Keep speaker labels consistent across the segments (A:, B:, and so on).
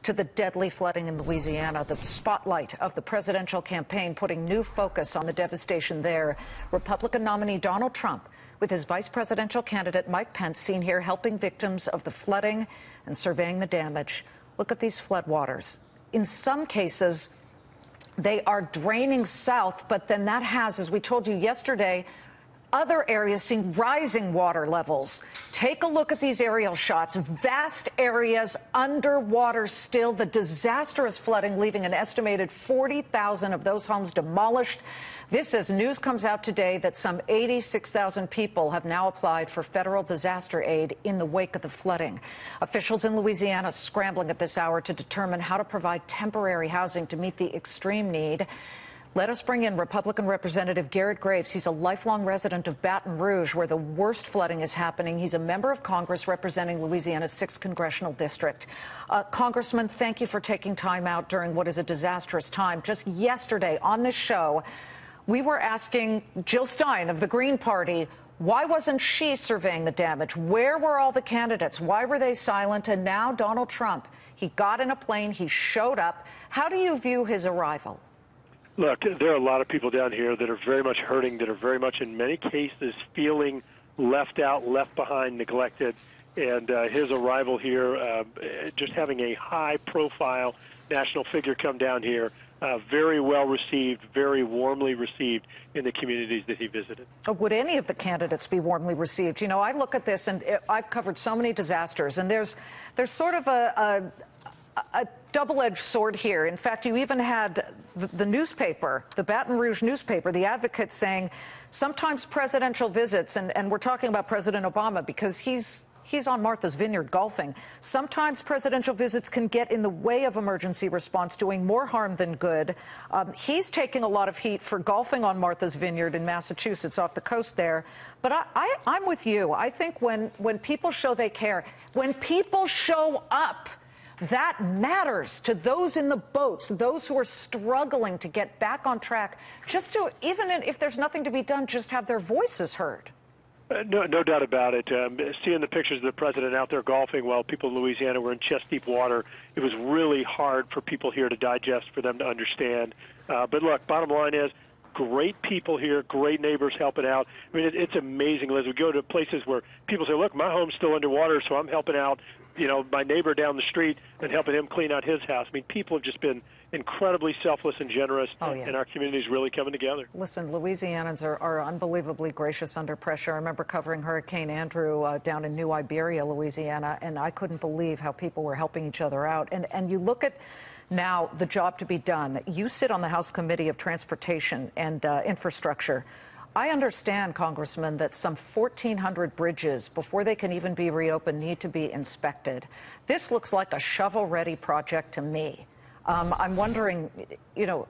A: to the deadly flooding in Louisiana. The spotlight of the presidential campaign putting new focus on the devastation there. Republican nominee Donald Trump with his vice presidential candidate Mike Pence seen here helping victims of the flooding and surveying the damage. Look at these floodwaters. In some cases, they are draining south, but then that has, as we told you yesterday, other areas seeing rising water levels. Take a look at these aerial shots. Vast areas underwater still. The disastrous flooding leaving an estimated 40,000 of those homes demolished. This as news comes out today that some 86,000 people have now applied for federal disaster aid in the wake of the flooding. Officials in Louisiana scrambling at this hour to determine how to provide temporary housing to meet the extreme need. Let us bring in Republican Representative Garret Graves. He's a lifelong resident of Baton Rouge, where the worst flooding is happening. He's a member of Congress representing Louisiana's 6th Congressional District. Congressman, thank you for taking time out during what is a disastrous time. Just yesterday on this show, we were asking Jill Stein of the Green Party, why wasn't she surveying the damage? Where were all the candidates? Why were they silent? And now Donald Trump, he got in a plane, he showed up. How do you view his arrival?
B: Look, there are a lot of people down here that are very much hurting, that are very much, in many cases, feeling left out, left behind, neglected. And his arrival here, just having a high-profile national figure come down here, very well received, very warmly received in the communities that he visited.
A: Would any of the candidates be warmly received? You know, I look at this, and I've covered so many disasters, and there's sort of a double-edged sword here. In fact, you even had the newspaper, the Baton Rouge newspaper, the Advocate, saying sometimes presidential visits, and we're talking about President Obama because he's on Martha's Vineyard golfing. Sometimes presidential visits can get in the way of emergency response, doing more harm than good. He's taking a lot of heat for golfing on Martha's Vineyard in Massachusetts, off the coast there. But I'm with you. I think when people show they care, when people show up, that matters to those in the boats, those who are struggling to get back on track, just to, even if there's nothing to be done, just have their voices heard.
B: No doubt about it. Seeing the pictures of the president out there golfing while people in Louisiana were in chest-deep water, it was really hard for people here to digest, for them to understand. But look, bottom line is, great people here, great neighbors helping out. I mean, it's amazing, Liz. We go to places where people say, look, my home's still underwater, so I'm helping out, you know, my neighbor down the street and helping him clean out his house. I mean, people have just been incredibly selfless and generous, and our community's really coming together.
A: Listen, Louisianans are unbelievably gracious under pressure. I remember covering Hurricane Andrew down in New Iberia, Louisiana, and I couldn't believe how people were helping each other out. And you look at now the job to be done. You sit on the House Committee of Transportation and Infrastructure. I understand, Congressman, that some 1,400 bridges, before they can even be reopened, need to be inspected. This looks like a shovel-ready project to me. I'm wondering, you know,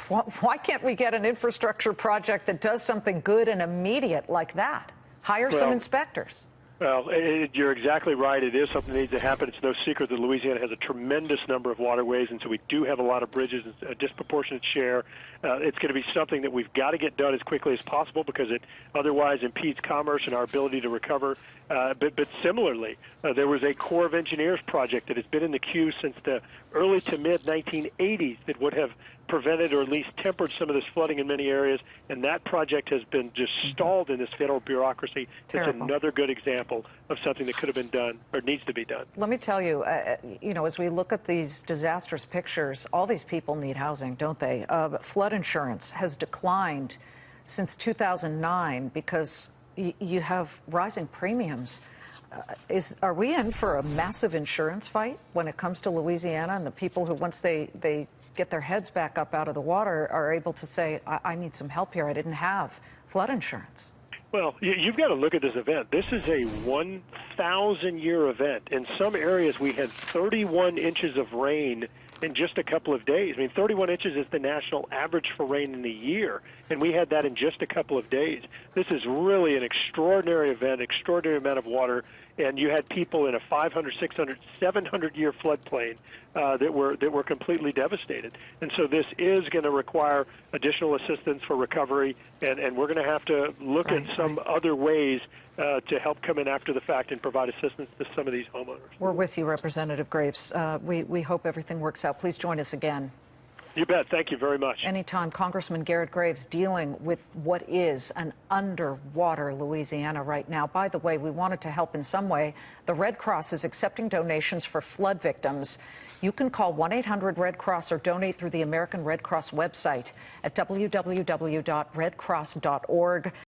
A: why can't we get an infrastructure project that does something good and immediate like that? Hire some inspectors.
B: Well, you're exactly right. It is something that needs to happen. It's no secret that Louisiana has a tremendous number of waterways, and so we do have a lot of bridges, a disproportionate share. It's going to be something that we've got to get done as quickly as possible because it otherwise impedes commerce and our ability to recover. But similarly, there was a Corps of Engineers project that has been in the queue since the early to mid-1980s that would have prevented or at least tempered some of this flooding in many areas, and that project has been just stalled in this federal bureaucracy.
A: Terrible.
B: It's another good example of something that could have been done or needs to be done.
A: Let me tell you, you know, as we look at these disastrous pictures, all these people need housing, don't they? Flood insurance has declined since 2009 because you have rising premiums. Are we in for a massive insurance fight when it comes to Louisiana and the people who, once they get their heads back up out of the water, are able to say, I need some help here. I didn't have flood insurance.
B: Well, you've got to look at this event. This is a 1,000-year event. In some areas, we had 31 inches of rain in just a couple of days. I mean, 31 inches is the national average for rain in a year, and we had that in just a couple of days. This is really an extraordinary event, extraordinary amount of water, and you had people in a 500, 600, 700-year floodplain that were completely devastated. And so this is going to require additional assistance for recovery, and we're going to have to look at some other ways to help come in after the fact and provide assistance to some of these homeowners.
A: We're with you, Representative Graves. We hope everything works out. Please join us again.
B: You bet. Thank you very much.
A: Anytime. Congressman Garret Graves dealing with what is an underwater Louisiana right now. By the way, we wanted to help in some way. The Red Cross is accepting donations for flood victims. You can call 1-800-RED-CROSS or donate through the American Red Cross website at www.redcross.org.